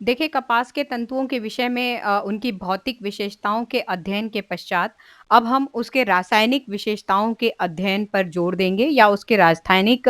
देखिए, कपास के तंतुओं के विषय में उनकी भौतिक विशेषताओं के अध्ययन के पश्चात अब हम उसके रासायनिक विशेषताओं के अध्ययन पर जोर देंगे या उसके रासायनिक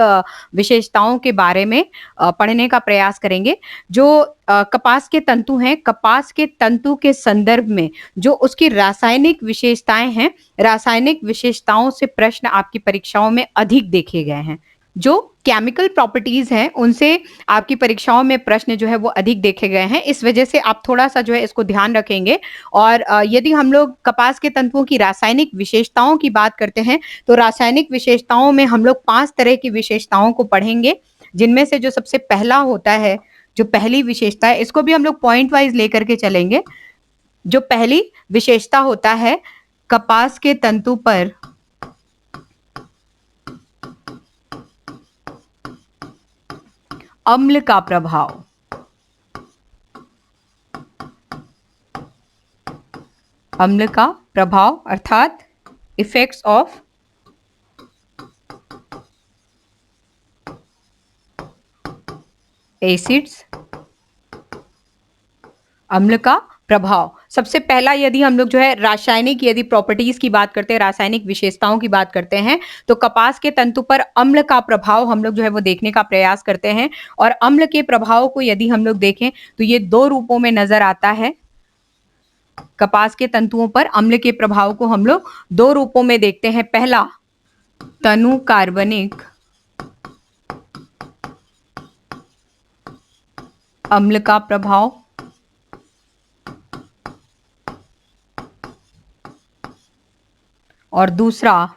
विशेषताओं के बारे में पढ़ने का प्रयास करेंगे। जो कपास के तंतु हैं, कपास के तंतु के संदर्भ में जो उसकी रासायनिक विशेषताएँ हैं, रासायनिक विशेषताओं से प्रश्न आपकी परीक्षाओं में अधिक देखे गए हैं। जो केमिकल प्रॉपर्टीज़ हैं, उनसे आपकी परीक्षाओं में प्रश्न जो है वो अधिक देखे गए हैं। इस वजह से आप थोड़ा-सा जो है इसको ध्यान रखेंगे और यदि हम लोग कपास के तंतुओं की रासायनिक विशेषताओं की बात करते हैं, तो रासायनिक विशेषताओं में हम लोग 5 तरह की विशेषताओं को पढ़ेंगे, जिनमें से जो सबसे पहला होता है, जो पहली विशेषता है, इसको भी हम लोग पॉइंट वाइज़ लेकर के चलेंगे। जो पहली विशेषता होता है, कपास के तंतु पर अम्ल का प्रभाव। अम्ल का प्रभाव अर्थात इफेक्ट्स ऑफ एसिड्स, अम्ल का प्रभाव। सबसे पहला यदि हम लोग जो है रासायनिक यदि प्रॉपर्टीज की बात करते हैं, रासायनिक विशेषताओं की बात करते हैं, तो कपास के तंतु पर अम्ल का प्रभाव हम लोग जो है वो देखने का प्रयास करते हैं। और अम्ल के प्रभाव को यदि हम लोग देखें तो ये 2 रूपों में नजर आता है। कपास के तंतुओं पर अम्ल के प्रभाव को हम लोग 2 रूपों में देखते हैं। पहला, तनु कार्बनिक अम्ल का प्रभाव, और दूसरा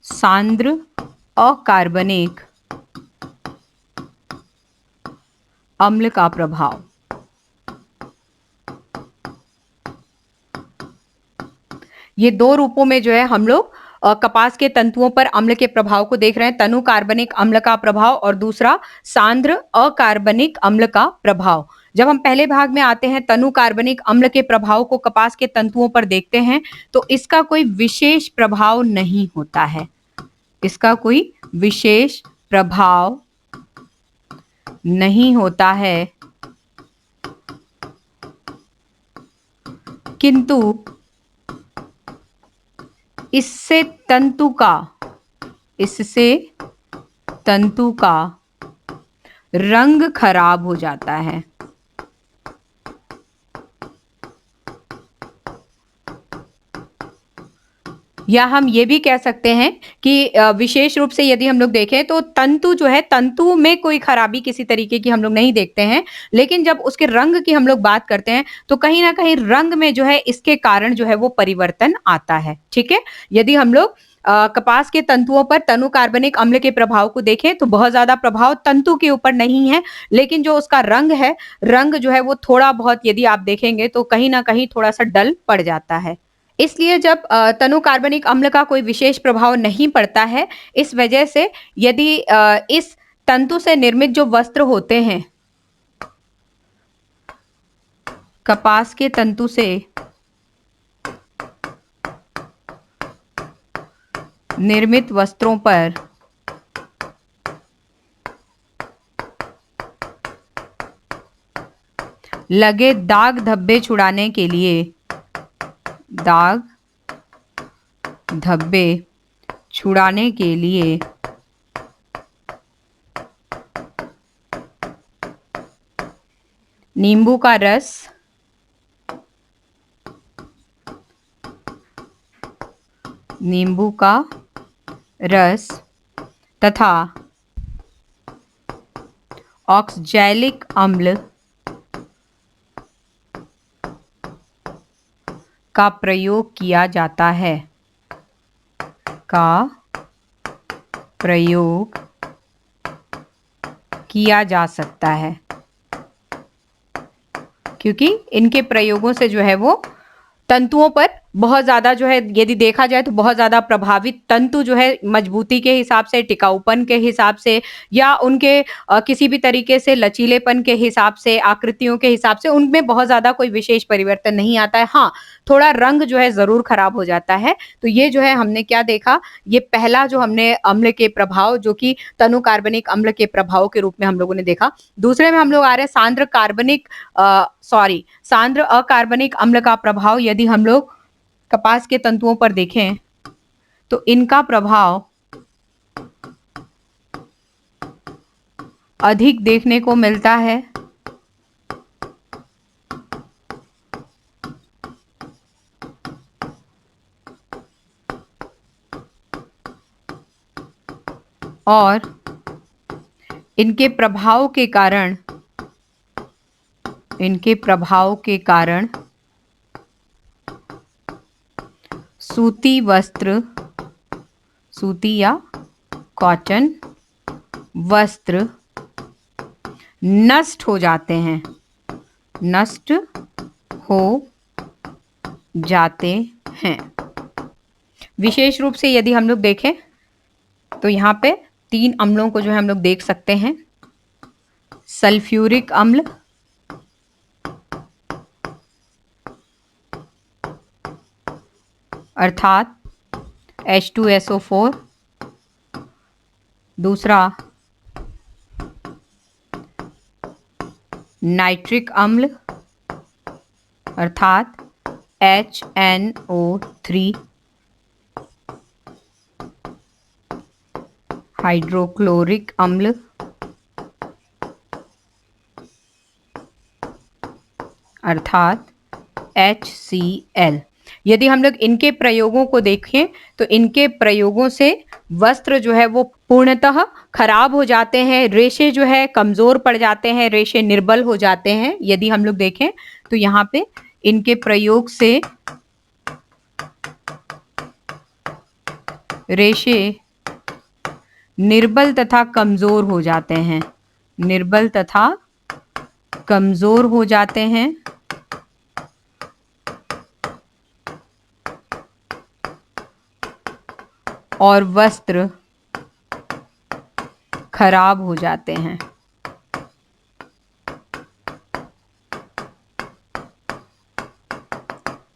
सांद्र अकार्बनिक अम्ल का प्रभाव। ये 2 रूपों में जो है हम लोग कपास के तंतुओं पर अम्ल के प्रभाव को देख रहे हैं। तनु कार्बनिक अम्ल का प्रभाव और दूसरा सांद्र अकार्बनिक अम्ल का प्रभाव। जब हम पहले भाग में आते हैं, तनु कार्बनिक अम्ल के प्रभाव को कपास के तंतुओं पर देखते हैं, तो इसका कोई विशेष प्रभाव नहीं होता है। इसका कोई विशेष प्रभाव नहीं होता है, किंतु इससे तंतु का रंग खराब हो जाता है। या हम ये भी कह सकते हैं कि विशेष रूप से यदि हम लोग देखें तो तंतु जो है, तंतु में कोई खराबी किसी तरीके की हम लोग नहीं देखते हैं, लेकिन जब उसके रंग की हम लोग बात करते हैं तो कहीं ना कहीं रंग में जो है इसके कारण जो है वो परिवर्तन आता है। ठीक है, यदि हम लोग कपास के तंतुओं पर तनु कार्बनिक अम्ल के प्रभाव को देखें तो बहुत ज्यादा प्रभाव तंतु के ऊपर नहीं है, लेकिन जो उसका रंग है, रंग जो है वो थोड़ा बहुत यदि आप देखेंगे तो कहीं ना कहीं थोड़ा सा डल पड़ जाता है। इसलिए जब तनु कार्बनिक अम्ल का कोई विशेष प्रभाव नहीं पड़ता है, इस वजह से यदि इस तंतु से निर्मित जो वस्त्र होते हैं, कपास के तंतु से निर्मित वस्त्रों पर लगे दाग धब्बे छुड़ाने के लिए, दाग धब्बे छुड़ाने के लिए नींबू का रस, नींबू का रस तथा ऑक्सैलिक अम्ल का प्रयोग किया जाता है, का प्रयोग किया जा सकता है, क्योंकि इनके प्रयोगों से जो है वो तंतुओं पर बहुत ज़्यादा जो है यदि देखा जाए तो बहुत ज़्यादा प्रभावित तंतु जो है मजबूती के हिसाब से, टिकाऊपन के हिसाब से या उनके किसी भी तरीके से लचीलेपन के हिसाब से, आकृतियों के हिसाब से उनमें बहुत ज़्यादा कोई विशेष परिवर्तन नहीं आता है। हाँ, थोड़ा रंग जो है ज़रूर खराब हो जाता है। तो ये जो है हमने क्या देखा, ये पहला जो हमने अम्ल के प्रभाव जो कि तनु कार्बनिक अम्ल के प्रभाव के रूप में हम लोगों ने देखा। दूसरे में हम लोग आ रहे हैं सांद्र अकार्बनिक अम्ल का प्रभाव। यदि हम लोग कपास के तंतुओं पर देखें तो इनका प्रभाव अधिक देखने को मिलता है। और इनके प्रभाव के कारण सूती वस्त्र, सूती या कॉटन वस्त्र नष्ट हो जाते हैं, नष्ट हो जाते हैं। विशेष रूप से यदि हम लोग देखें तो यहाँ पे 3 अम्लों को जो है हम लोग देख सकते हैं। सल्फ्यूरिक अम्ल, अर्थात H2SO4, दूसरा नाइट्रिक अम्ल अर्थात HNO3, हाइड्रोक्लोरिक अम्ल अर्थात HCl। यदि हम लोग इनके प्रयोगों को देखें तो इनके प्रयोगों से वस्त्र जो है वो पूर्णतः खराब हो जाते हैं, रेशे जो है कमजोर पड़ जाते हैं, रेशे निर्बल हो जाते हैं। यदि हम लोग देखें तो यहाँ पे इनके प्रयोग से रेशे निर्बल तथा कमजोर हो जाते हैं, निर्बल तथा कमजोर हो जाते हैं और वस्त्र खराब हो जाते हैं।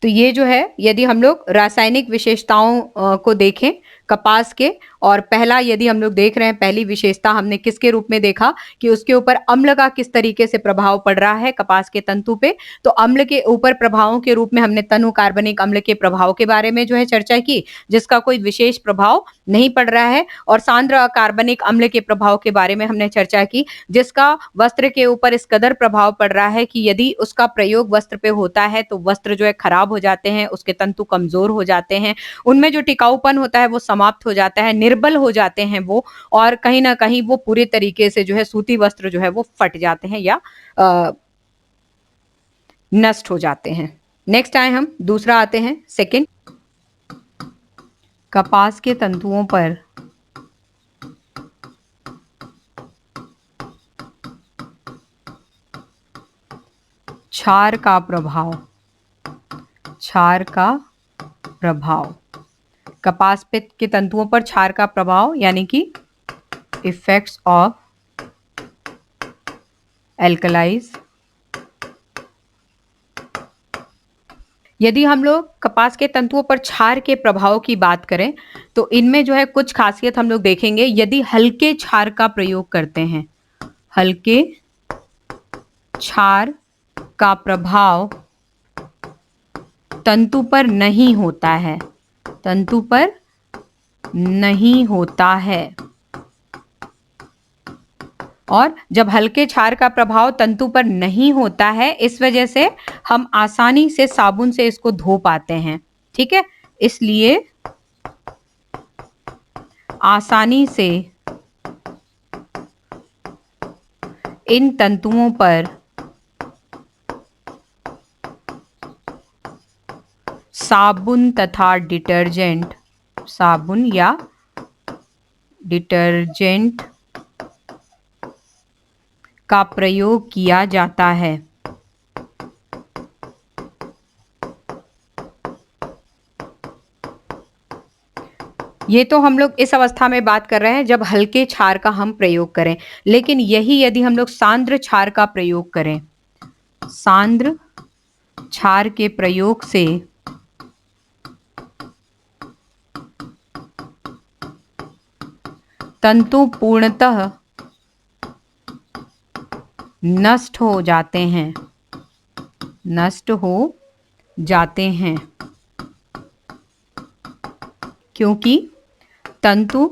तो ये जो है यदि हम लोग रासायनिक विशेषताओं को देखें कपास के, और पहला यदि हम लोग देख रहे हैं, पहली विशेषता हमने किसके रूप में देखा कि उसके ऊपर अम्ल का किस तरीके से प्रभाव पड़ रहा है कपास के तंतु पे। तो अम्ल के ऊपर प्रभावों के रूप में हमने तनु कार्बनिक अम्ल के प्रभाव के बारे में जो है चर्चा की, जिसका कोई विशेष प्रभाव नहीं पड़ रहा है। और सांद्र अकार्बनिक अम्ल के प्रभाव के बारे में हमने चर्चा की, जिसका वस्त्र के ऊपर इस कदर प्रभाव पड़ रहा है कि यदि उसका प्रयोग वस्त्र पे होता है तो वस्त्र जो है खराब हो जाते हैं, उसके तंतु कमजोर हो जाते हैं, उनमें जो टिकाऊपन होता है वो समाप्त हो जाता है, निर्बल हो जाते हैं वो, और कहीं ना कहीं वो पूरे तरीके से जो है सूती वस्त्र जो है वो फट जाते हैं या नष्ट हो जाते हैं। नेक्स्ट आए हम दूसरा आते हैं सेकंड। कपास के तंतुओं पर क्षार का प्रभाव, क्षार का प्रभाव, कपास पे के तंतुओं पर क्षार का प्रभाव यानी कि इफेक्ट्स ऑफ एल्कलाइज। यदि हम लोग कपास के तंतुओं पर क्षार के प्रभाव की बात करें तो इनमें जो है कुछ खासियत हम लोग देखेंगे। यदि हल्के क्षार का प्रयोग करते हैं, हल्के क्षार का प्रभाव तंतु पर नहीं होता है, तंतु पर नहीं होता है, और जब हल्के क्षार का प्रभाव तंतु पर नहीं होता है इस वजह से हम आसानी से साबुन से इसको धो पाते हैं। ठीक है, इसलिए आसानी से इन तंतुओं पर साबुन तथा डिटर्जेंट, साबुन या डिटर्जेंट का प्रयोग किया जाता है। ये तो हम लोग इस अवस्था में बात कर रहे हैं जब हल्के क्षार का हम प्रयोग करें, लेकिन यही यदि हम लोग सांद्र क्षार का प्रयोग करें, सांद्र क्षार के प्रयोग से तंतु पूर्णतः नष्ट हो जाते हैं, नष्ट हो जाते हैं, क्योंकि तंतु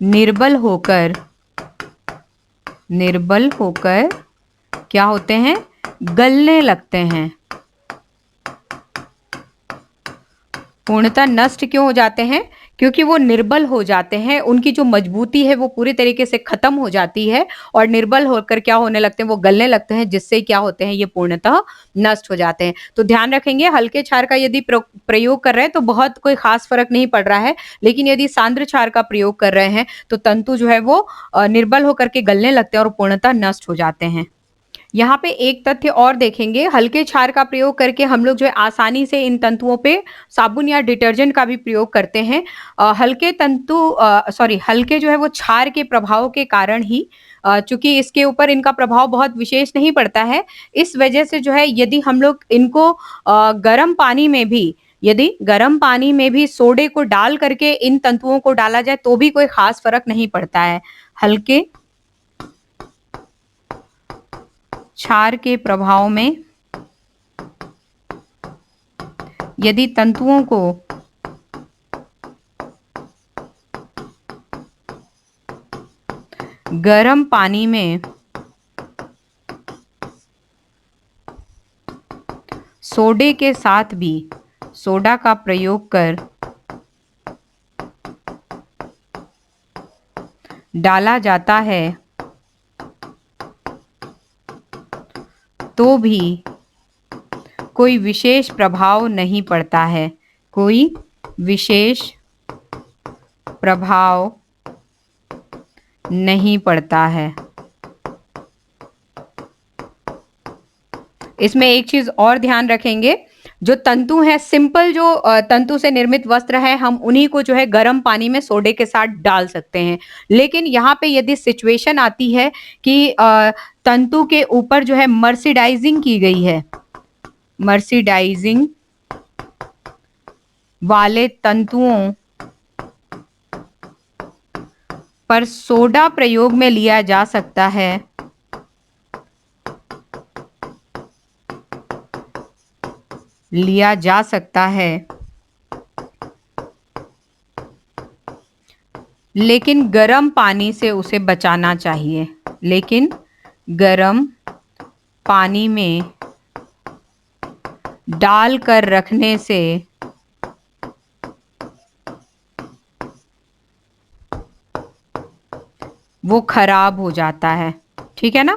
निर्बल होकर क्या होते हैं, गलने लगते हैं। पूर्णतः नष्ट क्यों हो जाते हैं? क्योंकि वो निर्बल हो जाते हैं, उनकी जो मजबूती है वो पूरी तरीके से खत्म हो जाती है और निर्बल होकर क्या होने लगते हैं, वो गलने लगते हैं, जिससे क्या होते हैं, ये पूर्णतः नष्ट हो जाते हैं। तो ध्यान रखेंगे, हल्के क्षार का यदि प्रयोग कर रहे हैं तो बहुत कोई खास फर्क नहीं पड़ रहा है, लेकिन यदि सांद्र क्षार का प्रयोग कर रहे हैं तो तंतु जो है वो निर्बल होकर के गलने लगते हैं और पूर्णतः नष्ट हो जाते हैं। यहाँ पे एक तथ्य और देखेंगे, हल्के क्षार का प्रयोग करके हम लोग जो है आसानी से इन तंतुओं पे साबुन या डिटर्जेंट का भी प्रयोग करते हैं। हल्के जो है वो क्षार के प्रभाव के कारण ही, चूंकि इसके ऊपर इनका प्रभाव बहुत विशेष नहीं पड़ता है, इस वजह से जो है यदि हम लोग इनको गर्म पानी में भी, यदि गर्म पानी में भी सोडे को डाल करके इन तंतुओं को डाला जाए तो भी कोई खास फर्क नहीं पड़ता है। हल्के क्षार के प्रभाव में यदि तंतुओं को गर्म पानी में सोडे के साथ भी, सोडा का प्रयोग कर डाला जाता है तो भी कोई विशेष प्रभाव नहीं पड़ता है, कोई विशेष प्रभाव नहीं पड़ता है। इसमें एक चीज और ध्यान रखेंगे, जो तंतु है, सिंपल जो तंतु से निर्मित वस्त्र है, हम उन्हीं को जो है गर्म पानी में सोडे के साथ डाल सकते हैं। लेकिन यहाँ पे यदि सिचुएशन आती है कि तंतु के ऊपर जो है मर्सिडाइजिंग की गई है, मर्सिडाइजिंग वाले तंतुओं पर सोडा प्रयोग में लिया जा सकता है, लिया जा सकता है, लेकिन गर्म पानी से उसे बचाना चाहिए, लेकिन गर्म पानी में डाल कर रखने से वो खराब हो जाता है, ठीक है ना,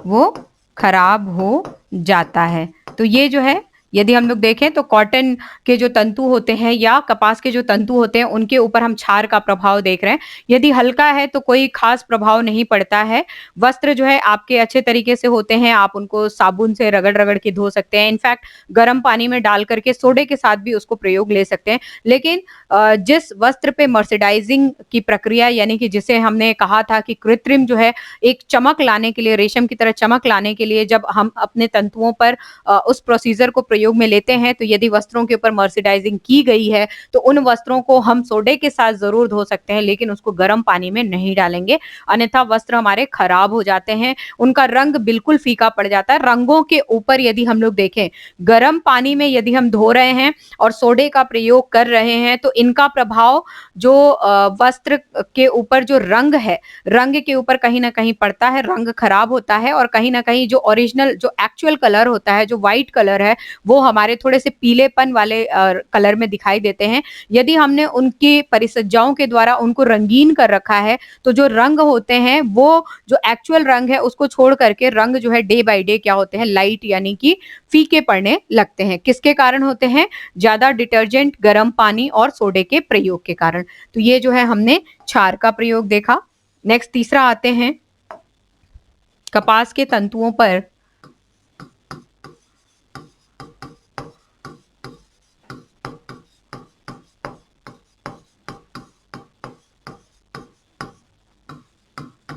वो खराब हो जाता है। तो ये जो है, यदि हम लोग देखें तो कॉटन के जो तंतु होते हैं या कपास के जो तंतु होते हैं उनके ऊपर हम क्षार का प्रभाव देख रहे हैं। यदि हल्का है तो कोई खास प्रभाव नहीं पड़ता है। वस्त्र जो है आपके अच्छे तरीके से होते हैं, आप उनको साबुन से रगड़-रगड़ के धो सकते हैं। इनफैक्ट गर्म पानी में डाल करके सोडे के साथ भी उसको प्रयोग ले सकते हैं। लेकिन जिस वस्त्र पे मर्सिडाइजिंग की प्रक्रिया, यानी कि जिसे हमने कहा था कि कृत्रिम जो है एक चमक लाने के लिए, रेशम की तरह चमक लाने के लिए जब हम अपने तंतुओं पर उस प्रोसीजर को प्रयोग में लेते हैं, तो यदि वस्त्रों के ऊपर मर्सिडाइजिंग की गई है तो उन वस्त्रों को हम सोडे के साथ जरूर धो सकते हैं, लेकिन उसको गर्म पानी में नहीं डालेंगे, अन्यथा वस्त्र हमारे खराब हो जाते हैं, उनका रंग बिल्कुल फीका पड़ जाता है। रंगों के ऊपर यदि हम लोग देखें, गर्म पानी में यदि हम धो रहे हैं और सोडे का प्रयोग कर रहे हैं तो इनका प्रभाव जो वस्त्र के ऊपर जो रंग है, रंग के ऊपर कहीं ना कहीं पड़ता है, रंग खराब होता है और कहीं ना कहीं जो ओरिजिनल, जो एक्चुअल कलर होता है, जो व्हाइट कलर है, वो हमारे थोड़े से पीलेपन वाले कलर में दिखाई देते हैं। यदि हमने उनकी परिसज्जाओं के द्वारा उनको रंगीन कर रखा है तो जो रंग होते हैं वो जो एक्चुअल रंग है उसको छोड़ करके रंग जो है डे बाय डे क्या होते हैं, लाइट यानी कि फीके पड़ने लगते हैं। किसके कारण होते हैं? ज्यादा डिटर्जेंट, गर्म पानी और सोडे के प्रयोग के कारण। तो ये जो है हमने क्षार का प्रयोग देखा। नेक्स्ट तीसरा आते हैं, कपास के तंतुओं पर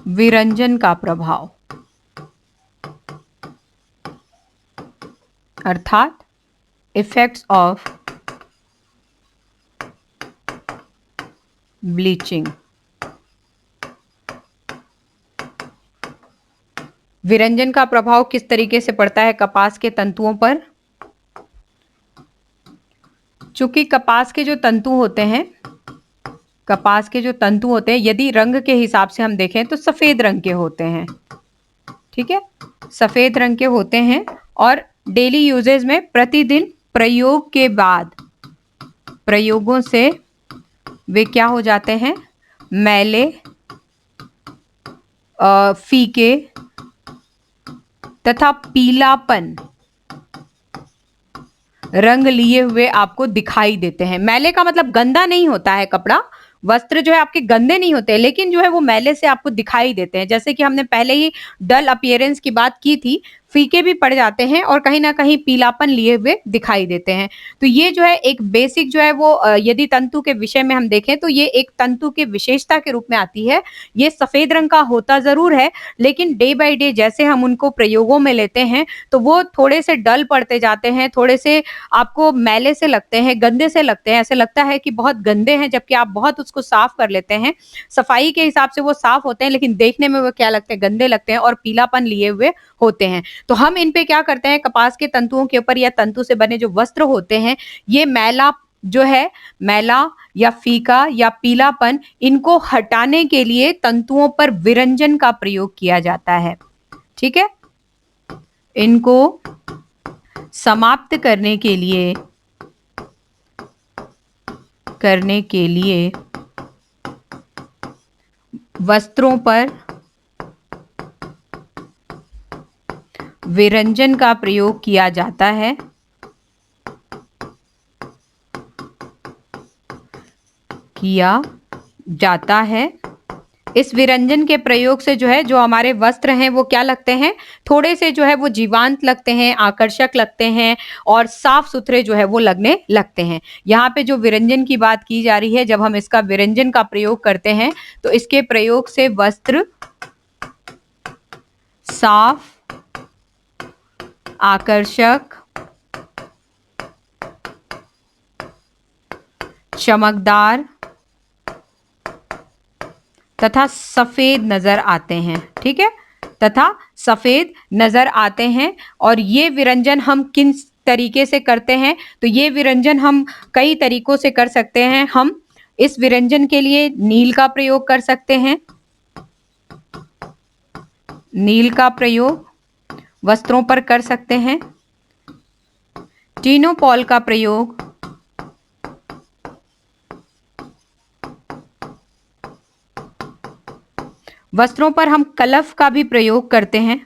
विरंजन का प्रभाव, अर्थात इफेक्ट्स ऑफ ब्लीचिंग। विरंजन का प्रभाव किस तरीके से पड़ता है कपास के तंतुओं पर? चूंकि कपास के जो तंतु होते हैं, कपास के जो तंतु होते हैं यदि रंग के हिसाब से हम देखें तो सफेद रंग के होते हैं, ठीक है, सफेद रंग के होते हैं और डेली यूजेज में प्रतिदिन प्रयोग के बाद प्रयोगों से वे क्या हो जाते हैं, मैले, फीके तथा पीलापन रंग लिए हुए आपको दिखाई देते हैं। मैले का मतलब गंदा नहीं होता है कपड़ा, वस्त्र जो है आपके गंदे नहीं होते, लेकिन जो है वो मैले से आपको दिखाई देते हैं। जैसे कि हमने पहले ही डल अपीयरेंस की बात की थी, फीके भी पड़ जाते हैं और कहीं ना कहीं पीलापन लिए हुए दिखाई देते हैं। तो ये जो है एक बेसिक जो है वो यदि तंतु के विषय में हम देखें तो ये एक तंतु के विशेषता के रूप में आती है। ये सफेद रंग का होता जरूर है, लेकिन डे बाय डे जैसे हम उनको प्रयोगों में लेते हैं तो वो थोड़े से डल पड़ते जाते हैं, थोड़े से आपको मैले से लगते हैं, गंदे से लगते हैं, ऐसे लगता है कि बहुत गंदे हैं, जबकि आप बहुत उसको साफ कर लेते हैं। सफाई के हिसाब से वो साफ होते हैं, लेकिन देखने में वो क्या लगते हैं, गंदे लगते हैं और पीलापन लिए हुए होते हैं। तो हम इन पे क्या करते हैं, कपास के तंतुओं के ऊपर या तंतु से बने जो वस्त्र होते हैं, ये मैला जो है, मैला या फीका या पीलापन, इनको हटाने के लिए तंतुओं पर विरंजन का प्रयोग किया जाता है, ठीक है। इनको समाप्त करने के लिए वस्त्रों पर विरंजन का प्रयोग किया जाता है। इस विरंजन के प्रयोग से जो है जो हमारे वस्त्र हैं वो क्या लगते हैं, थोड़े से जो है वो जीवांत लगते हैं, आकर्षक लगते हैं और साफ सुथरे जो है वो लगने लगते हैं। यहाँ पे जो विरंजन की बात की जा रही है, जब हम इसका विरंजन का प्रयोग करते हैं तो इसके प्रयोग से वस्त्र साफ, आकर्षक, चमकदार तथा सफेद नजर आते हैं, ठीक है, तथा सफेद नजर आते हैं। और ये विरंजन हम किन तरीके से करते हैं, तो ये विरंजन हम कई तरीकों से कर सकते हैं। हम इस विरंजन के लिए नील का प्रयोग कर सकते हैं, नील का प्रयोग वस्त्रों पर कर सकते हैं। टिनोपॉल का प्रयोग वस्त्रों पर हम कलफ का भी प्रयोग करते हैं,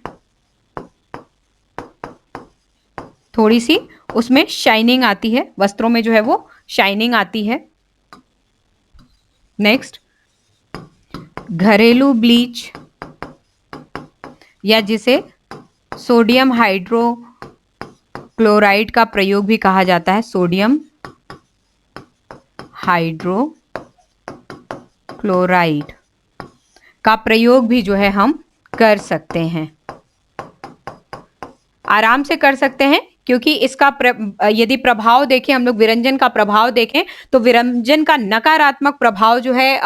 थोड़ी सी उसमें शाइनिंग आती है, वस्त्रों में जो है वो शाइनिंग आती है। नेक्स्ट, घरेलू ब्लीच या जिसे सोडियम हाइड्रोक्लोराइड का प्रयोग भी कहा जाता है, सोडियम हाइड्रोक्लोराइड का प्रयोग भी जो है हम कर सकते हैं, आराम से कर सकते हैं। क्योंकि इसका यदि प्रभाव देखें, हम लोग विरंजन का प्रभाव देखें तो विरंजन का नकारात्मक प्रभाव जो है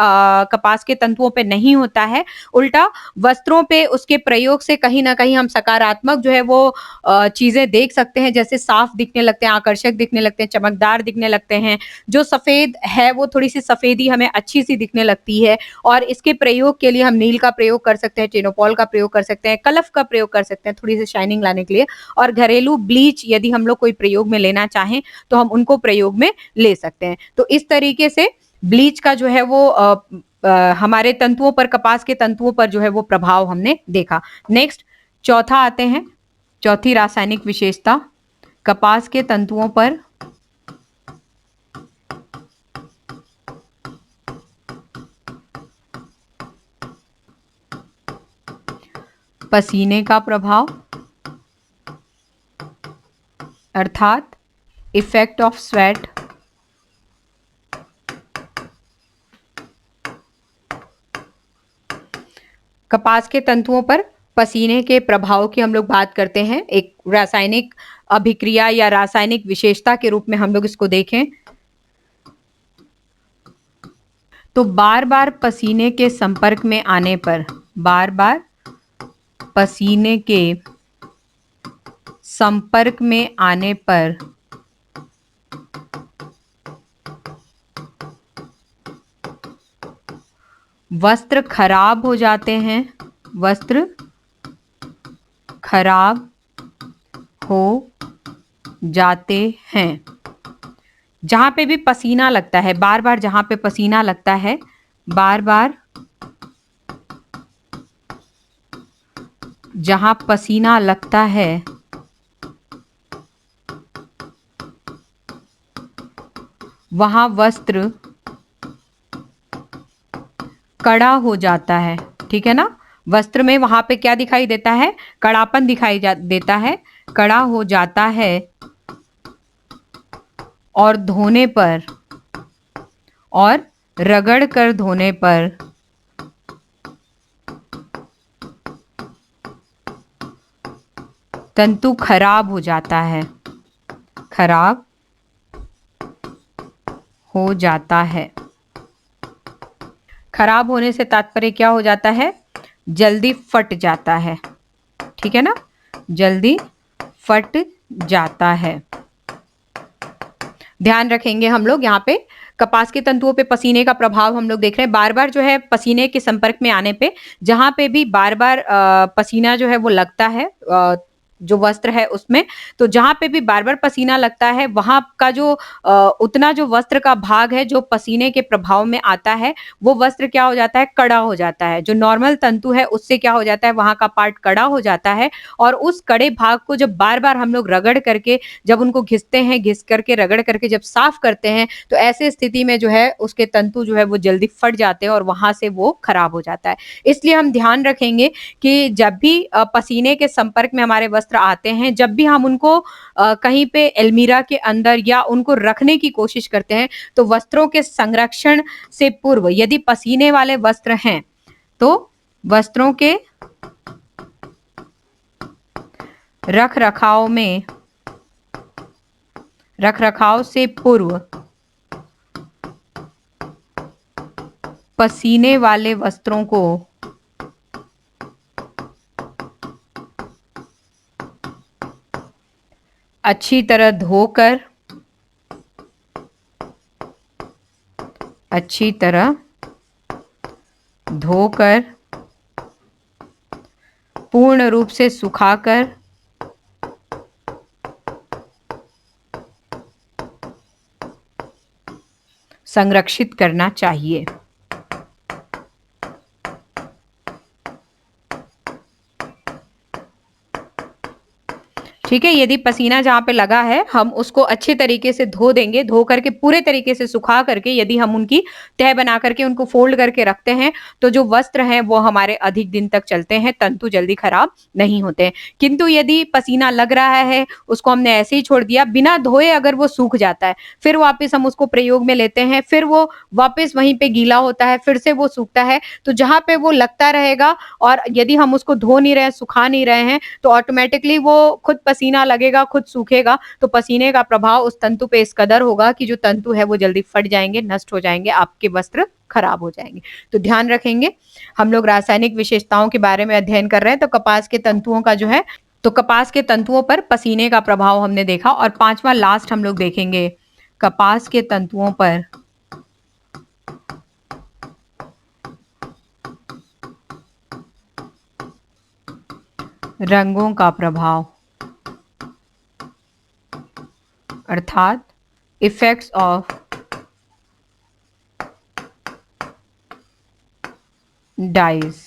कपास के तंतुओं पे नहीं होता है, उल्टा वस्त्रों पे उसके प्रयोग से कहीं ना कहीं हम सकारात्मक जो है वो चीजें देख सकते हैं, जैसे साफ दिखने लगते हैं, आकर्षक दिखने लगते हैं, चमकदार दिखने लगते हैं। जो सफेद है वो थोड़ी सी सफेदी हमें अच्छी सी दिखने लगती है। और इसके प्रयोग के लिए हम नील का प्रयोग कर सकते हैं, टिनोपॉल का प्रयोग कर सकते हैं, कलफ का प्रयोग कर सकते हैं थोड़ी सी शाइनिंग लाने के लिए। और घरेलू ब्लीच यदि हम लोग कोई प्रयोग में लेना चाहें तो हम उनको प्रयोग में ले सकते हैं। तो इस तरीके से ब्लीच का जो है वो हमारे तंतुओं पर, कपास के तंतुओं पर जो है वो प्रभाव हमने देखा। नेक्स्ट, चौथा आते हैं, चौथी रासायनिक विशेषता कपास के तंतुओं पर पसीने का प्रभाव, अर्थात इफेक्ट ऑफ स्वेट। कपास के तंतुओं पर पसीने के प्रभाव की हम लोग बात करते हैं, एक रासायनिक अभिक्रिया या रासायनिक विशेषता के रूप में हम लोग इसको देखें तो बार बार पसीने के संपर्क में आने पर, बार बार पसीने के संपर्क में आने पर वस्त्र खराब हो जाते हैं, वस्त्र खराब हो जाते हैं। जहां पे भी पसीना लगता है, बार बार जहां पे पसीना लगता है, बार बार जहां पसीना लगता है वहां वस्त्र कड़ा हो जाता है। ठीक है ना, वस्त्र में वहां पे क्या दिखाई देता है, कड़ापन दिखाई देता है, कड़ा हो जाता है। और धोने पर और रगड़ कर धोने पर तंतु खराब हो जाता है, खराब हो जाता है। खराब होने से तात्पर्य क्या हो जाता है, जल्दी फट जाता है। ठीक है ना, जल्दी फट जाता है। ध्यान रखेंगे हम लोग यहाँ पे कपास के तंतुओं पे पसीने का प्रभाव हम लोग देख रहे हैं। बार बार जो है पसीने के संपर्क में आने पे, जहां पे भी बार बार पसीना जो है वो लगता है जो वस्त्र है उसमें, तो जहां पे भी बार बार पसीना लगता है वहां का जो उतना जो वस्त्र का भाग है जो पसीने के प्रभाव में आता है वो वस्त्र क्या हो जाता है, कड़ा हो जाता है। जो नॉर्मल तंतु है उससे क्या हो जाता है, वहां का पार्ट कड़ा हो जाता है। और उस कड़े भाग को जब बार बार हम लोग रगड़ करके, जब उनको घिसते हैं, घिस करके रगड़ करके जब साफ करते हैं, तो ऐसे स्थिति में जो है उसके तंतु जो है वो जल्दी फट जाते हैं और वहां से वो खराब हो जाता है। इसलिए हम ध्यान रखेंगे कि जब भी पसीने के संपर्क में हमारे वस्त्र आते हैं, जब भी हम उनको कहीं पे अलमीरा के अंदर या उनको रखने की कोशिश करते हैं, तो वस्त्रों के संरक्षण से पूर्व यदि पसीने वाले वस्त्र हैं तो वस्त्रों के रखरखाव से पूर्व पसीने वाले वस्त्रों को अच्छी तरह धोकर, अच्छी तरह धोकर, पूर्ण रूप से सुखाकर संरक्षित करना चाहिए। ठीक है, यदि पसीना जहाँ पे लगा है हम उसको अच्छे तरीके से धो देंगे, धो करके पूरे तरीके से सुखा करके यदि हम उनकी तह बना करके उनको फोल्ड करके रखते हैं तो जो वस्त्र हैं वो हमारे अधिक दिन तक चलते हैं, तंतु जल्दी खराब नहीं होते हैं। किंतु यदि पसीना लग रहा है, उसको हमने ऐसे ही छोड़ दिया बिना धोए, अगर वो सूख जाता है, फिर वापस हम उसको प्रयोग में लेते हैं, फिर वो वापस वहीं पे गीला होता है, फिर से वो सूखता है, तो जहाँ पे वो लगता रहेगा और यदि हम उसको धो नहीं रहे, सुखा नहीं रहे हैं, तो ऑटोमेटिकली वो खुद पसीना लगेगा, खुद सूखेगा, तो पसीने का प्रभाव उस तंतु पे इस कदर होगा कि जो तंतु है वो जल्दी फट जाएंगे, नष्ट हो जाएंगे, आपके वस्त्र खराब हो जाएंगे। तो ध्यान रखेंगे, हम लोग रासायनिक विशेषताओं के बारे में अध्ययन कर रहे हैं। तो कपास के तंतुओं का जो है, तो कपास के तंतुओं पर पसीने का प्रभाव हमने देखा। और पांचवा लास्ट हम लोग देखेंगे कपास के तंतुओं पर रंगों का प्रभाव, अर्थात इफेक्ट्स ऑफ डाइज।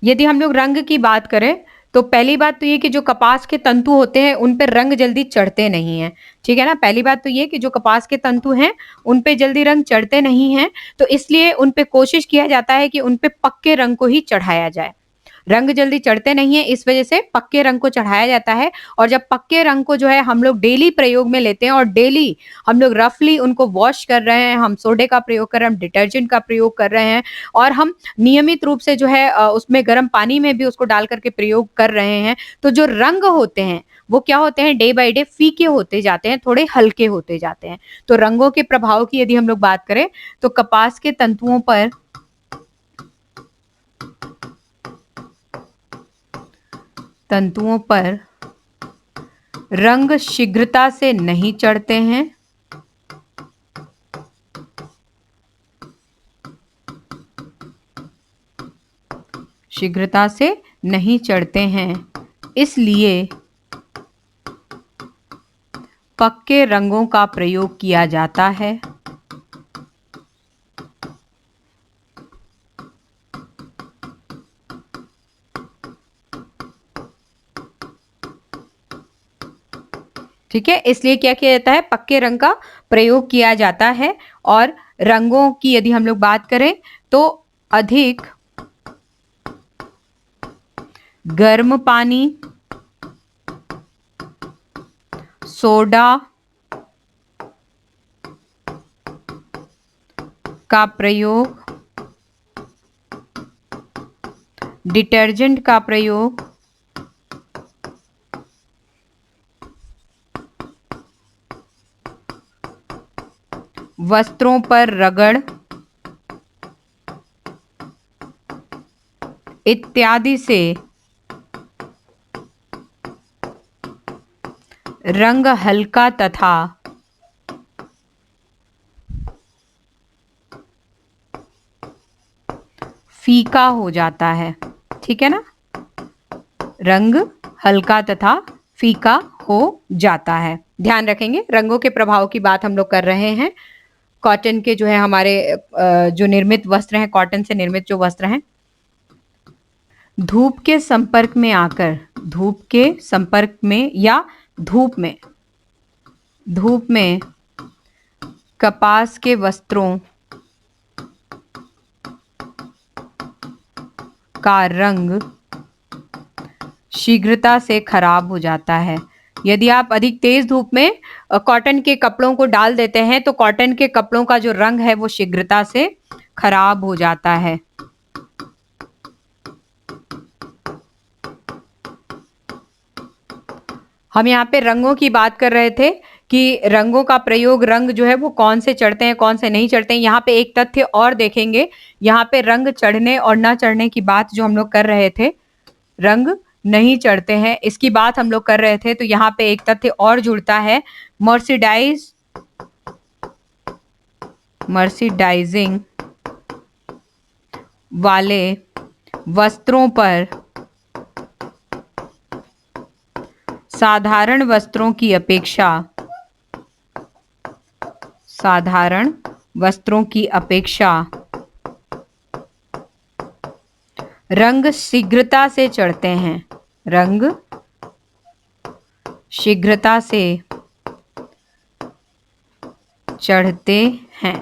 यदि हम लोग रंग की बात करें तो पहली बात तो ये कि जो कपास के तंतु होते हैं उन पे रंग जल्दी चढ़ते नहीं हैं। ठीक है ना, पहली बात तो ये कि जो कपास के तंतु हैं उन पे जल्दी रंग चढ़ते नहीं हैं, तो इसलिए उन पे कोशिश किया जाता है कि उन पे पक्के रंग को ही चढ़ाया जाए। रंग जल्दी चढ़ते नहीं है, इस वजह से पक्के रंग को चढ़ाया जाता है। और जब पक्के रंग को जो है हम लोग डेली प्रयोग में लेते हैं और डेली हम लोग रफली उनको वॉश कर रहे हैं, हम सोडे का प्रयोग कर रहे हैं, हम डिटर्जेंट का प्रयोग कर रहे हैं और हम नियमित रूप से जो है उसमें गर्म पानी में भी उसको डाल करके प्रयोग कर रहे हैं, तो जो रंग होते हैं वो क्या होते हैं, डे बाय डे फीके होते जाते हैं, थोड़े हल्के होते जाते हैं। तो रंगों के प्रभाव की यदि हम लोग बात करें तो कपास के तंतुओं पर रंग शीघ्रता से नहीं चढ़ते हैं। शीघ्रता से नहीं चढ़ते हैं, इसलिए पक्के रंगों का प्रयोग किया जाता है। ठीक है, इसलिए क्या किया जाता है, पक्के रंग का प्रयोग किया जाता है। और रंगों की यदि हम लोग बात करें तो अधिक गर्म पानी, सोडा का प्रयोग, डिटर्जेंट का प्रयोग, वस्त्रों पर रगड़ इत्यादि से रंग हल्का तथा फीका हो जाता है। ठीक है ना, रंग हल्का तथा फीका हो जाता है। ध्यान रखेंगे, रंगों के प्रभाव की बात हम लोग कर रहे हैं। कॉटन के जो है हमारे जो निर्मित वस्त्र हैं, कॉटन से निर्मित जो वस्त्र हैं, धूप के संपर्क में आकर, धूप के संपर्क में या धूप में कपास के वस्त्रों का रंग शीघ्रता से खराब हो जाता है। यदि आप अधिक तेज धूप में कॉटन के कपड़ों को डाल देते हैं तो कॉटन के कपड़ों का जो रंग है वो शीघ्रता से खराब हो जाता है। हम यहाँ पे रंगों की बात कर रहे थे कि रंगों का प्रयोग, रंग जो है वो कौन से चढ़ते हैं कौन से नहीं चढ़ते हैं। यहाँ पे एक तथ्य और देखेंगे, यहाँ पे रंग चढ़ने और ना चढ़ने की बात जो हम लोग कर रहे थे, रंग नहीं चढ़ते हैं इसकी बात हम लोग कर रहे थे, तो यहाँ पे एक तथ्य और जुड़ता है, मर्सिडाइजिंग वाले वस्त्रों पर साधारण वस्त्रों की अपेक्षा रंग शीघ्रता से चढ़ते हैं, रंग शीघ्रता से चढ़ते हैं।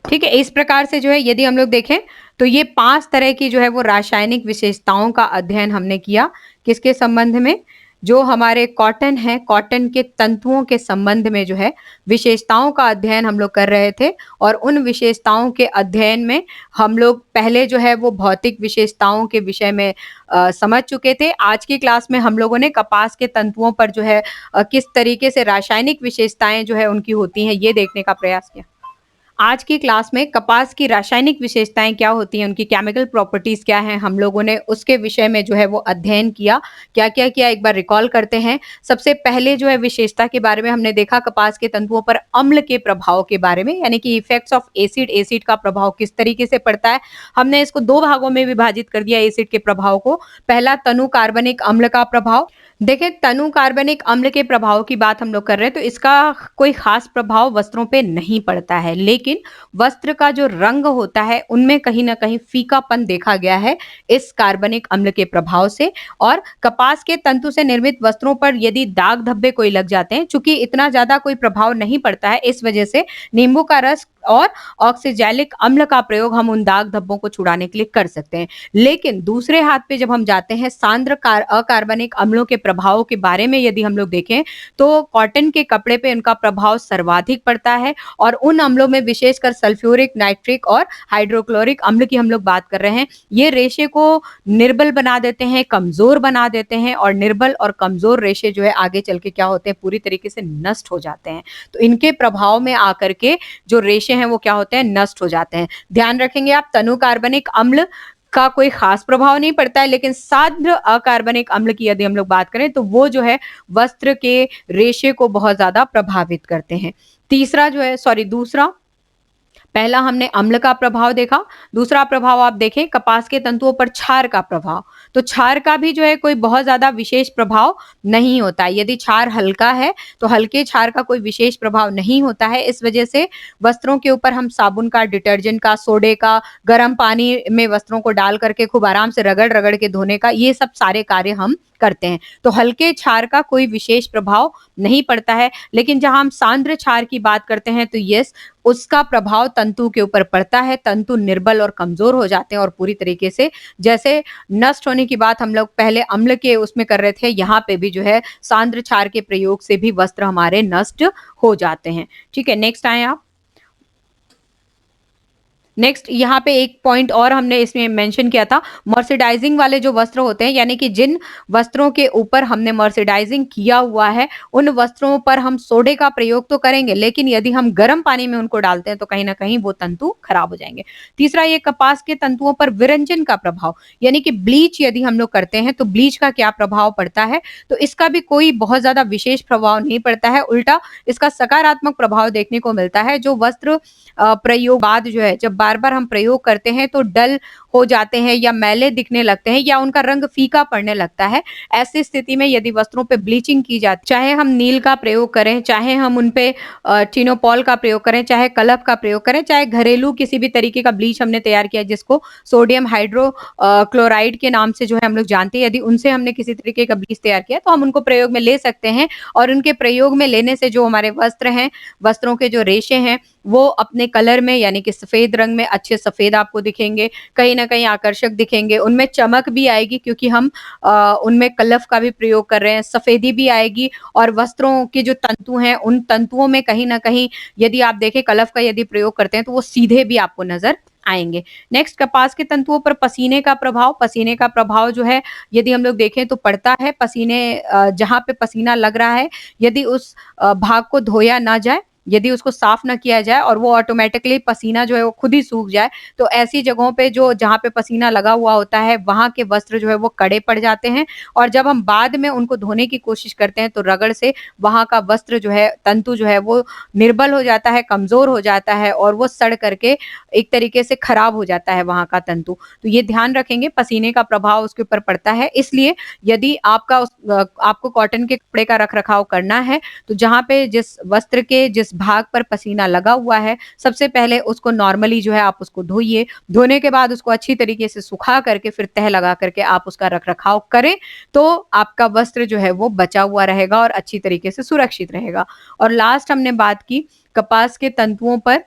ठीक है, इस प्रकार से जो है यदि हम लोग देखें तो ये 5 तरह की जो है वो रासायनिक विशेषताओं का अध्ययन हमने किया। किसके संबंध में, जो हमारे कॉटन है, कॉटन के तंतुओं के संबंध में जो है विशेषताओं का अध्ययन हम लोग कर रहे थे। और उन विशेषताओं के अध्ययन में हम लोग पहले जो है वो भौतिक विशेषताओं के विषय में समझ चुके थे। आज की क्लास में हम लोगों ने कपास के तंतुओं पर जो है किस तरीके से रासायनिक विशेषताएं जो है उनकी होती हैं ये देखने का प्रयास किया। आज की क्लास में कपास की रासायनिक विशेषताएं क्या होती हैं, उनकी केमिकल प्रॉपर्टीज क्या हैं, हम लोगों ने उसके विषय में जो है वो अध्ययन किया। क्या क्या किया, एक बार रिकॉल करते हैं। सबसे पहले जो है विशेषता के बारे में हमने देखा, कपास के तंतुओं पर अम्ल के प्रभाव के बारे में, यानी कि इफेक्ट्स ऑफ एसिड, एसिड का प्रभाव किस तरीके से पड़ता है। हमने इसको 2 भागों में विभाजित कर दिया एसिड के प्रभाव को। पहला तनु कार्बनिक अम्ल का प्रभाव। देखिए, तनु कार्बनिक अम्ल के प्रभाव की बात हम लोग कर रहे हैं तो इसका कोई खास प्रभाव वस्त्रों पे नहीं पड़ता है, लेकिन वस्त्र का जो रंग होता है उनमें कहीं ना कहीं फीकापन देखा गया है इस कार्बनिक अम्ल के प्रभाव से। और कपास के तंतु से निर्मित वस्त्रों पर यदि दाग धब्बे कोई लग जाते हैं, चूंकि इतना ज्यादा कोई प्रभाव नहीं पड़ता है, इस वजह से नींबू का रस और ऑक्सीजैलिक अम्ल का प्रयोग हम उन दाग धब्बों को छुड़ाने के लिए कर सकते हैं। लेकिन दूसरे हाथ पे जब हम जाते हैं सांद्र अकार्बनिक अम्लों के प्रभावों के बारे में यदि हम लोग देखें, तो कॉटन के कपड़े पे उनका प्रभाव सर्वाधिक पड़ता है और उन अम्लों में विशेषकर सल्फ्यूरिक, नाइट्रिक और हाइड्रोक्लोरिक अम्ल की हम लोग बात कर रहे हैं। ये रेशे को निर्बल बना देते हैं, कमजोर बना देते हैं और निर्बल और कमजोर रेशे जो है आगे चल के क्या होते हैं, पूरी तरीके से नष्ट हो जाते हैं। तो इनके प्रभाव में आकर के जो रेशे हैं वो क्या होते हैं, नष्ट हो जाते हैं। ध्यान रखेंगे आप, तनु कार्बनिक अम्ल का कोई खास प्रभाव नहीं पड़ता है, लेकिन सांद्र अकार्बनिक अम्ल की यदि हम लोग बात करें तो वो जो है वस्त्र के रेशे को बहुत ज्यादा प्रभावित करते हैं। दूसरा, पहला हमने अम्ल का प्रभाव देखा। दूसरा प्रभाव आप देखें कपास के तंतुओं पर क्षार का प्रभाव। तो क्षार का भी जो है कोई बहुत ज्यादा विशेष प्रभाव नहीं होता है। यदि क्षार हल्का है तो हल्के क्षार का कोई विशेष प्रभाव नहीं होता है। इस वजह से वस्त्रों के ऊपर हम साबुन का, डिटर्जेंट का, सोडे का, गर्म पानी में वस्त्रों को डाल करके खूब आराम से रगड़ रगड़ के धोने का, ये सब सारे कार्य हम करते हैं। तो हल्के क्षार का कोई विशेष प्रभाव नहीं पड़ता है। लेकिन जहां हम सांद्र क्षार की बात करते हैं तो यस, उसका प्रभाव तंतु के ऊपर पड़ता है। तंतु निर्बल और कमजोर हो जाते हैं और पूरी तरीके से, जैसे नष्ट होने की बात हम लोग पहले अम्ल के उसमें कर रहे थे, यहाँ पे भी जो है सांद्र क्षार के प्रयोग से भी वस्त्र हमारे नष्ट हो जाते हैं। ठीक है, नेक्स्ट आए आप। नेक्स्ट यहाँ पे एक पॉइंट और हमने इसमें मेंशन किया था, मर्सिडाइजिंग वाले जो वस्त्र होते हैं, यानी कि जिन वस्त्रों के ऊपर हमने मर्सिडाइजिंग किया हुआ है उन वस्त्रों पर हम सोडे का प्रयोग तो करेंगे, लेकिन यदि हम गर्म पानी में उनको डालते हैं तो कहीं ना कहीं वो तंतु खराब हो जाएंगे। तीसरा, ये कपास के तंतुओं पर विरंजन का प्रभाव, यानी कि ब्लीच यदि हम लोग करते हैं तो ब्लीच का क्या प्रभाव पड़ता है, तो इसका भी कोई बहुत ज्यादा विशेष प्रभाव नहीं पड़ता है। उल्टा इसका सकारात्मक प्रभाव देखने को मिलता है। जो वस्त्र प्रयोग बाद जो है जब बार बार हम प्रयोग करते हैं तो डल हो जाते हैं या मैले दिखने लगते हैं या उनका रंग फीका पड़ने लगता है। ऐसी स्थिति में यदि वस्त्रों पे ब्लीचिंग की जाती, चाहे हम नील का प्रयोग करें, चाहे हम उनपे टिनोपॉल का प्रयोग करें, चाहे कलफ का प्रयोग करें, चाहे घरेलू किसी भी तरीके का ब्लीच हमने तैयार किया जिसको सोडियम हाइड्रो क्लोराइड के नाम से जो है हम लोग जानते हैं, यदि उनसे हमने किसी तरीके का ब्लीच तैयार किया तो हम उनको प्रयोग में ले सकते हैं। और उनके प्रयोग में लेने से जो हमारे वस्त्र हैं, वस्त्रों के जो रेशे हैं, वो अपने कलर में यानी कि सफेद रंग में अच्छे सफेद आपको दिखेंगे, कहीं ना कहीं आकर्षक दिखेंगे, उनमें चमक भी आएगी क्योंकि हम उनमें कलफ का भी प्रयोग कर रहे हैं, सफेदी भी आएगी। और वस्त्रों के जो तंतु हैं उन तंतुओं में कहीं ना कहीं यदि आप देखें कलफ का यदि प्रयोग करते हैं तो वो सीधे भी आपको नजर आएंगे। नेक्स्ट, कपास के तंतुओं पर पसीने का प्रभाव। पसीने का प्रभाव जो है यदि हम लोग देखें तो पड़ता है। पसीने जहां पे पसीना लग रहा है यदि उस भाग को धोया ना जाए, यदि उसको साफ ना किया जाए और वो ऑटोमेटिकली पसीना जो है वो खुद ही सूख जाए, तो ऐसी जगहों पे जो जहाँ पे पसीना लगा हुआ होता है वहां के वस्त्र जो है वो कड़े पड़ जाते हैं। और जब हम बाद में उनको धोने की कोशिश करते हैं तो रगड़ से वहां का वस्त्र जो है, तंतु जो है वो निर्बल हो जाता है, कमजोर हो जाता है और वो सड़ करके एक तरीके से खराब हो जाता है वहां का तंतु। तो ये ध्यान रखेंगे, पसीने का प्रभाव उसके ऊपर पड़ता है। इसलिए यदि आपको कॉटन के कपड़े का रख रखाव करना है तो जहाँ पे जिस वस्त्र के जिस भाग पर पसीना लगा हुआ है, सबसे पहले उसको नॉर्मली जो है आप उसको धोइए। धोने के बाद उसको अच्छी तरीके से सुखा करके फिर तह लगा करके आप उसका रख रखाव करें, तो आपका वस्त्र जो है वो बचा हुआ रहेगा और अच्छी तरीके से सुरक्षित रहेगा। और लास्ट हमने बात की कपास के तंतुओं पर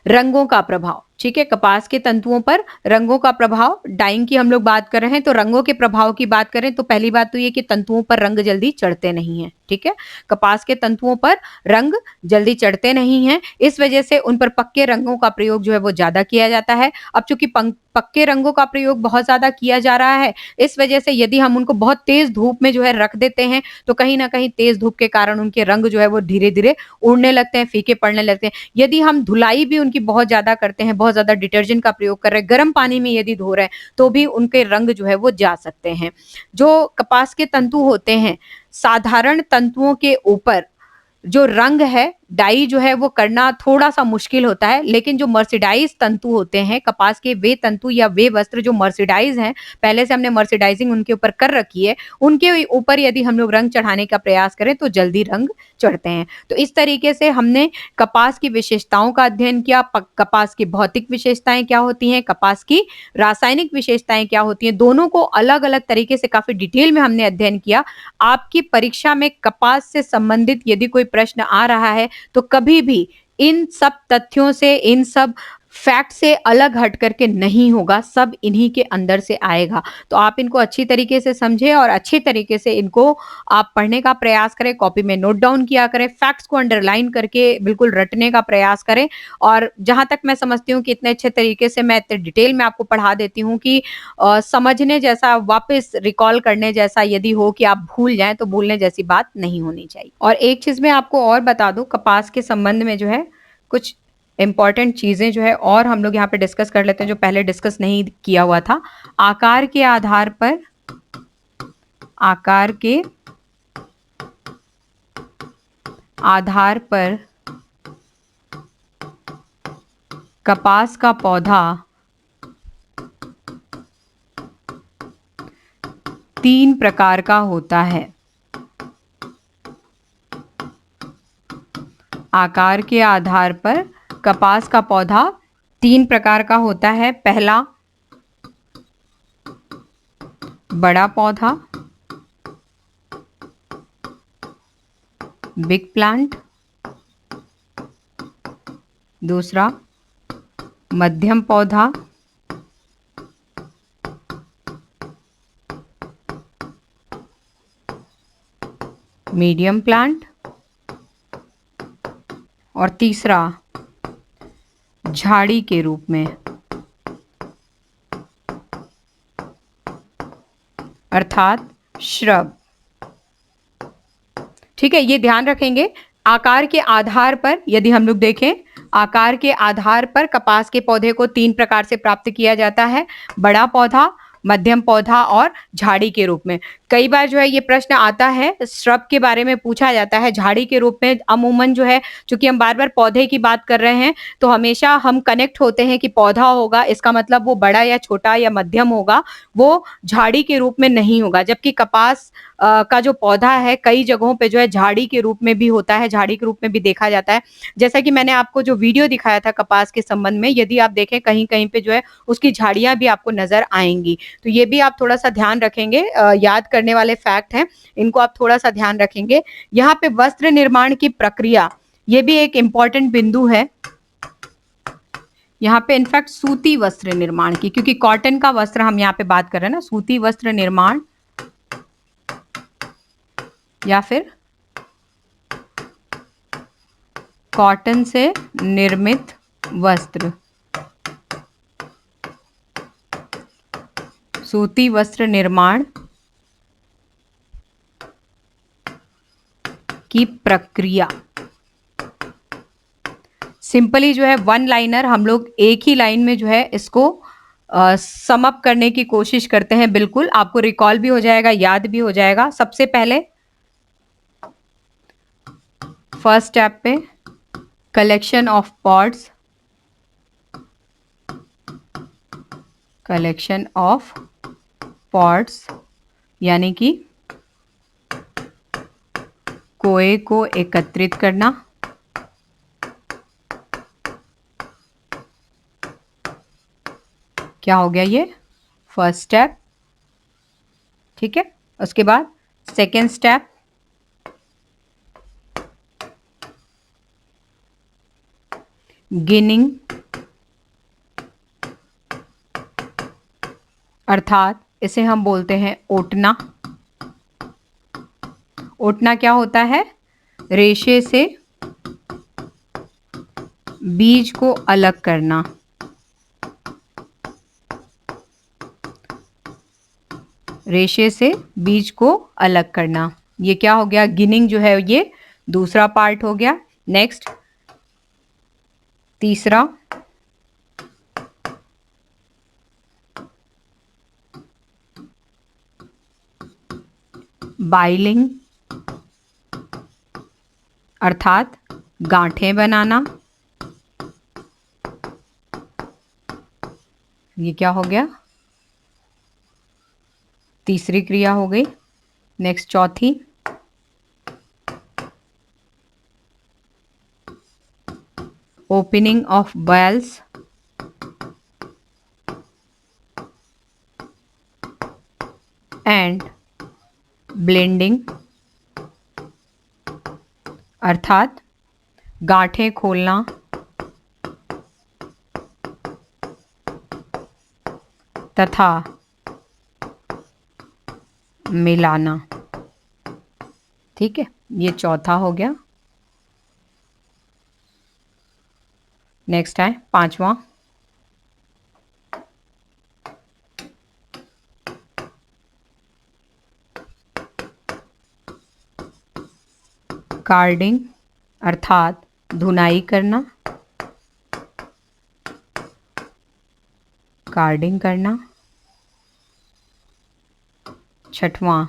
रंगों का प्रभाव। ठीक है, कपास के तंतुओं पर रंगों का प्रभाव, डाइंग की हम लोग बात कर रहे हैं तो रंगों के प्रभाव की बात करें तो पहली बात तो ये कि तंतुओं पर रंग जल्दी चढ़ते नहीं हैं। ठीक है, कपास के तंतुओं पर रंग जल्दी चढ़ते नहीं हैं, इस वजह से उन पर पक्के रंगों का प्रयोग जो है वो ज्यादा किया जाता है। अब चूंकि पक्के रंगों का प्रयोग बहुत ज्यादा किया जा रहा है, इस वजह से यदि हम उनको बहुत तेज धूप में जो है रख देते हैं तो कहीं ना कहीं तेज धूप के कारण उनके रंग जो है वो धीरे धीरे उड़ने लगते हैं, फीके पड़ने लगते हैं। यदि हम धुलाई भी उनकी बहुत ज्यादा करते हैं, बहुत ज्यादा डिटर्जेंट का प्रयोग कर रहे हैं, गर्म पानी में यदि धो रहे हैं, तो भी उनके रंग जो है वो जा सकते हैं। जो कपास के तंतु होते हैं, साधारण तंतुओं के ऊपर जो रंग है, डाई जो है वो करना थोड़ा सा मुश्किल होता है, लेकिन जो मर्सिडाइज तंतु होते हैं कपास के, वे तंतु या वे वस्त्र जो मर्सिडाइज हैं, पहले से हमने मर्सिडाइजिंग उनके ऊपर कर रखी है, उनके ऊपर यदि हम लोग रंग चढ़ाने का प्रयास करें तो जल्दी रंग चढ़ते हैं। तो इस तरीके से हमने कपास की विशेषताओं का अध्ययन किया। कपास की भौतिक विशेषताएं क्या होती हैं, कपास की रासायनिक विशेषताएं क्या होती हैं, दोनों को अलग अलग तरीके से काफी डिटेल में हमने अध्ययन किया। आपकी परीक्षा में कपास से संबंधित यदि कोई प्रश्न आ रहा है तो कभी भी इन सब तथ्यों से, इन सब फैक्ट से अलग हट करके नहीं होगा, सब इन्हीं के अंदर से आएगा। तो आप इनको अच्छी तरीके से समझें और अच्छी तरीके से इनको आप पढ़ने का प्रयास करें, कॉपी में नोट डाउन किया करें, फैक्ट्स को अंडरलाइन करके बिल्कुल रटने का प्रयास करें। और जहाँ तक मैं समझती हूँ कि इतने अच्छे तरीके से मैं इतने डिटेल में आपको पढ़ा देती हूँ कि समझने जैसा, वापस रिकॉल करने जैसा यदि हो कि आप भूल जाएँ, तो भूलने जैसी बात नहीं होनी चाहिए। और एक चीज़ मैं आपको और बता दूँ, कपास के संबंध में जो है कुछ इम्पॉर्टेंट चीज़ें जो है और हम लोग यहाँ पे डिस्कस कर लेते हैं, जो पहले डिस्कस नहीं किया हुआ था। आकार के आधार पर, आकार के आधार पर कपास का पौधा 3 प्रकार का होता है। आकार के आधार पर कपास का पौधा 3 प्रकार का होता है। पहला, बड़ा पौधा, बिग प्लांट। दूसरा, मध्यम पौधा, मीडियम प्लांट। और तीसरा, झाड़ी के रूप में, अर्थात श्रब। ठीक है, ये ध्यान रखेंगे। आकार के आधार पर यदि हम लोग देखें, आकार के आधार पर कपास के पौधे को 3 प्रकार से प्राप्त किया जाता है, बड़ा पौधा, मध्यम पौधा और झाड़ी के रूप में। कई बार जो है ये प्रश्न आता है, श्रब के बारे में पूछा जाता है। झाड़ी के रूप में अमूमन जो है, चूंकि हम बार बार पौधे की बात कर रहे हैं, तो हमेशा हम कनेक्ट होते हैं कि पौधा होगा, इसका मतलब वो बड़ा या छोटा या मध्यम होगा, वो झाड़ी के रूप में नहीं होगा। जबकि कपास का जो पौधा है कई जगहों पे जो है झाड़ी के रूप में भी होता है, झाड़ी के रूप में भी देखा जाता है। जैसा कि मैंने आपको जो वीडियो दिखाया था कपास के संबंध में, यदि आप देखें कहीं कहीं पे जो है उसकी झाड़ियां भी आपको नजर आएंगी। तो ये भी आप थोड़ा सा ध्यान रखेंगे, याद करने वाले फैक्ट हैं, इनको आप थोड़ा सा ध्यान रखेंगे। यहाँ पे वस्त्र निर्माण की प्रक्रिया, ये भी एक इंपॉर्टेंट बिंदु है। यहाँ पे इनफैक्ट सूती वस्त्र निर्माण की, क्योंकि कॉटन का वस्त्र हम यहाँ पे बात कर रहे हैं ना, सूती वस्त्र निर्माण या फिर कॉटन से निर्मित वस्त्र, सूती वस्त्र निर्माण की प्रक्रिया। सिंपली जो है वन लाइनर, हम लोग एक ही लाइन में जो है इसको सम अप करने की कोशिश करते हैं। बिल्कुल आपको रिकॉल भी हो जाएगा, याद भी हो जाएगा। सबसे पहले फर्स्ट स्टेप पे collection of pots, collection of pots यानी कि कोए को एकत्रित करना। क्या हो गया ये? First step. ठीक है, उसके बाद सेकेंड स्टेप, गिनिंग, अर्थात इसे हम बोलते हैं ओटना। ओटना क्या होता है? रेशे से बीज को अलग करना। रेशे से बीज को अलग करना, ये क्या हो गया? गिनिंग जो है ये दूसरा पार्ट हो गया। नेक्स्ट, तीसरा बाइलिंग, अर्थात गांठें बनाना। ये क्या हो गया? तीसरी क्रिया हो गई। नेक्स्ट, चौथी opening of bells, and blending, अर्थात गांठें खोलना तथा मिलाना। ठीक है, ये चौथा हो गया। नेक्स्ट है पांचवा, कार्डिंग अर्थात धुनाई करना, कार्डिंग करना। छठवां,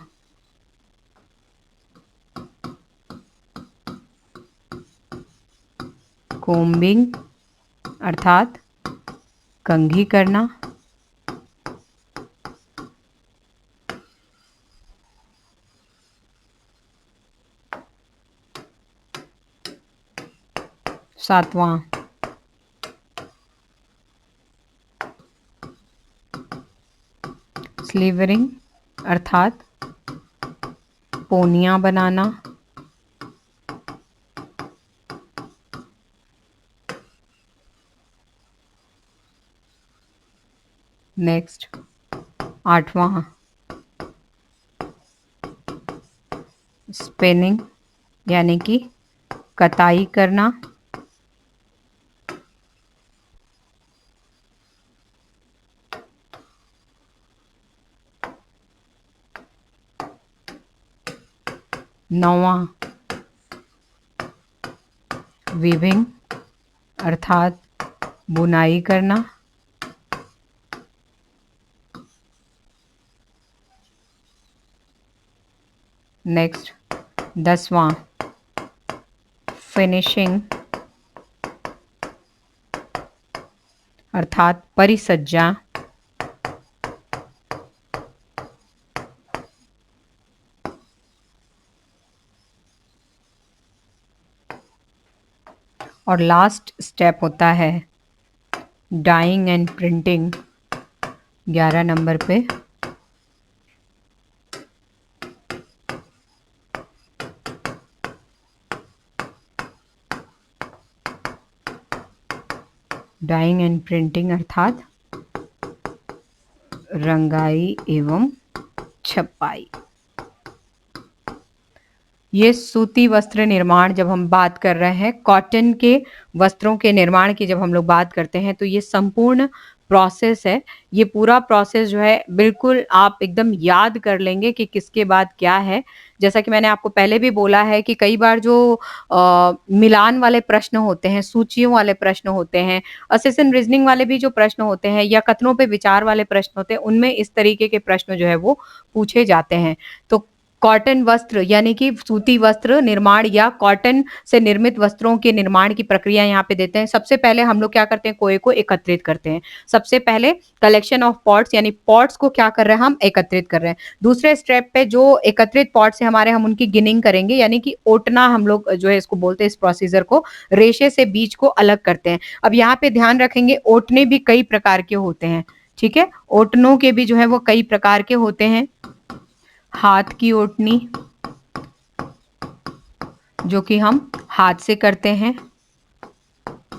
कोम्बिंग अर्थात कंघी करना। सातवां, स्लीवरिंग अर्थात पोनियां बनाना। नेक्स्ट आठवां, स्पिनिंग यानी कि कताई करना। नौवां, वीविंग अर्थात बुनाई करना। नेक्स्ट 10वां, फिनिशिंग अर्थात परिसज्जा। और लास्ट स्टेप होता है डाइंग एंड प्रिंटिंग 11 नंबर पे। डाइंग एंड प्रिंटिंग अर्थात रंगाई एवं छपाई। ये सूती वस्त्र निर्माण, जब हम बात कर रहे हैं कॉटन के वस्त्रों के निर्माण की, जब हम लोग बात करते हैं तो ये संपूर्ण प्रोसेस है। ये पूरा प्रोसेस जो है बिल्कुल आप एकदम याद कर लेंगे कि किसके बाद क्या है। जैसा कि मैंने आपको पहले भी बोला है कि कई बार जो मिलान वाले प्रश्न होते हैं, सूचियों वाले प्रश्न होते हैं, असेशन रीजनिंग वाले भी जो प्रश्न होते हैं या कथनों पे विचार वाले प्रश्न होते हैं, उनमें इस तरीके के प्रश्न जो है वो पूछे जाते हैं। तो कॉटन वस्त्र यानी कि सूती वस्त्र निर्माण या कॉटन से निर्मित वस्त्रों के निर्माण की प्रक्रिया यहाँ पे देते हैं। सबसे पहले हम लोग क्या करते हैं, कोए को एकत्रित करते हैं। सबसे पहले कलेक्शन ऑफ पॉट्स यानी पॉट्स को क्या कर रहे हैं, हम एकत्रित कर रहे हैं। दूसरे स्टेप पे जो एकत्रित पॉट्स है हमारे, हम उनकी गिनिंग करेंगे यानी कि ओटना हम लोग जो है इसको बोलते हैं। इस प्रोसीजर को रेशे से बीज को अलग करते हैं। अब यहाँ पे ध्यान रखेंगे ओटने भी कई प्रकार के होते हैं। ठीक है, ओटनों के भी जो है वो कई प्रकार के होते हैं। हाथ की ओटनी जो कि हम हाथ से करते हैं,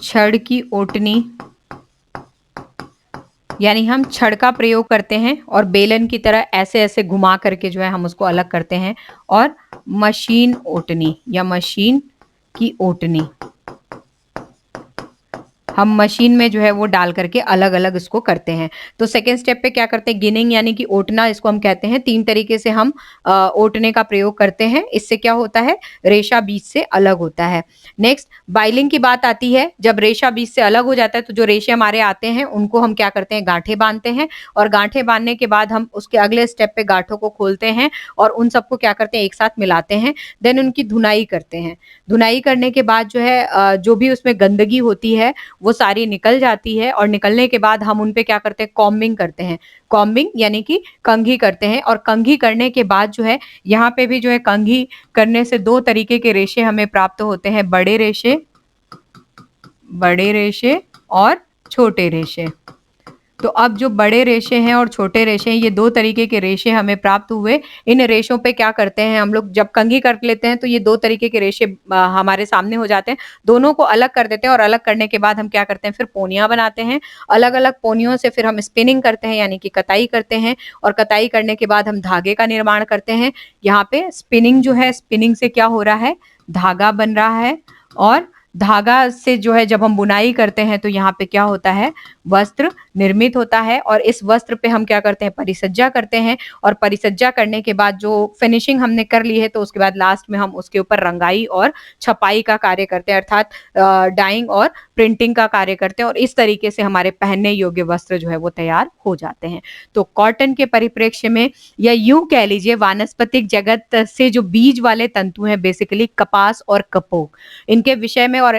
छड़ की ओटनी यानी हम छड़ का प्रयोग करते हैं और बेलन की तरह ऐसे ऐसे घुमा करके जो है हम उसको अलग करते हैं, और मशीन ओटनी या मशीन की ओटनी, हम मशीन में जो है वो डाल करके अलग अलग इसको करते हैं। तो सेकेंड स्टेप पे क्या करते हैं, गिनिंग यानी कि ओटना, इसको हम कहते हैं। 3 तरीके से हम ओटने का प्रयोग करते हैं। इससे क्या होता है, रेशा बीज से अलग होता है। नेक्स्ट बाइलिंग की बात आती है। जब रेशा बीज से अलग हो जाता है तो जो रेशे हमारे आते हैं उनको हम क्या करते हैं, गांठें बांधते हैं, और गांठें बांधने के बाद हम उसके अगले स्टेप पे गांठों को खोलते हैं और उन सबको क्या करते हैं, एक साथ मिलाते हैं। देन उनकी धुनाई करते हैं। धुनाई करने के बाद जो है जो भी उसमें गंदगी होती है वो सारी निकल जाती है, और निकलने के बाद हम उन पे क्या करते हैं, कॉम्बिंग करते हैं। कॉम्बिंग यानी कि कंघी करते हैं, और कंघी करने के बाद जो है यहाँ पे भी जो है कंघी करने से 2 तरीके के रेशे हमें प्राप्त होते हैं, बड़े रेशे और छोटे रेशे। तो अब जो बड़े रेशे हैं और छोटे रेशे हैं, ये 2 तरीके के रेशे हमें प्राप्त हुए। इन रेशों पे क्या करते हैं हम लोग, जब कंघी कर लेते हैं तो ये 2 तरीके के रेशे हमारे सामने हो जाते हैं। दोनों को अलग कर देते हैं और अलग करने के बाद हम क्या करते हैं, फिर पोनियाँ बनाते हैं। अलग-अलग पोनियों से फिर हम स्पिनिंग करते हैं, यानी कि कताई करते हैं, और कताई करने के बाद हम धागे का निर्माण करते हैं। यहाँ पे स्पिनिंग जो है, स्पिनिंग से क्या हो रहा है, धागा बन रहा है, और धागा से जो है जब हम बुनाई करते हैं तो यहाँ पे क्या होता है, वस्त्र निर्मित होता है। और इस वस्त्र पे हम क्या करते हैं, परिसज्जा करते हैं, और परिसज्जा करने के बाद जो फिनिशिंग हमने कर ली है तो उसके बाद लास्ट में हम उसके ऊपर रंगाई और छपाई का कार्य करते हैं, अर्थात डाइंग और प्रिंटिंग का कार्य करते हैं, और इस तरीके से हमारे पहनने योग्य वस्त्र जो है वो तैयार हो जाते हैं। तो कॉटन के परिप्रेक्ष्य में, या यूं कह लीजिए वानस्पतिक जगत से जो बीज वाले तंतु हैं, बेसिकली कपास और कपोक, इनके विषय में और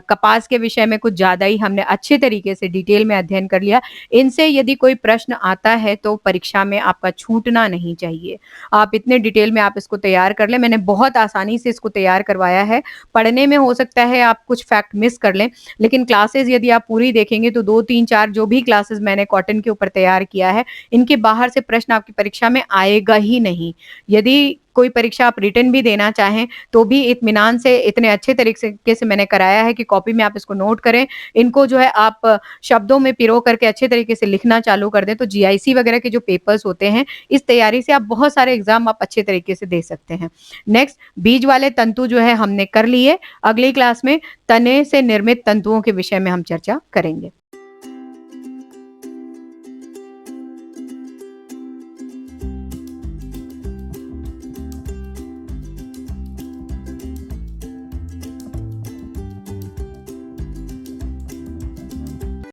कपास के विषय में कुछ ज़्यादा ही हमने अच्छे तरीके से डिटेल में अध्ययन कर लिया। इनसे यदि कोई प्रश्न आता है तो परीक्षा में आपका छूटना नहीं चाहिए। आप इतने डिटेल में आप इसको तैयार कर लें, मैंने बहुत आसानी से इसको तैयार करवाया है। पढ़ने में हो सकता है आप कुछ फैक्ट मिस कर लें, लेकिन क्लासेस यदि आप पूरी देखेंगे तो 2, 3, 4 जो भी क्लासेस मैंने कॉटन के ऊपर तैयार किया है, इनके बाहर से प्रश्न आपकी परीक्षा में आएगा ही नहीं। यदि कोई परीक्षा आप रिटन भी देना चाहें तो भी इत्मीनान से, इतने अच्छे तरीके से मैंने कराया है कि कॉपी में आप इसको नोट करें। इनको जो है आप शब्दों में पिरो करके अच्छे तरीके से लिखना चालू कर दें, तो जीआईसी वगैरह के जो पेपर्स होते हैं, इस तैयारी से आप बहुत सारे एग्ज़ाम आप अच्छे तरीके से दे सकते हैं। नेक्स्ट, बीज वाले तंतु जो है हमने कर लिए। अगली क्लास में तने से निर्मित तंतुओं के विषय में हम चर्चा करेंगे।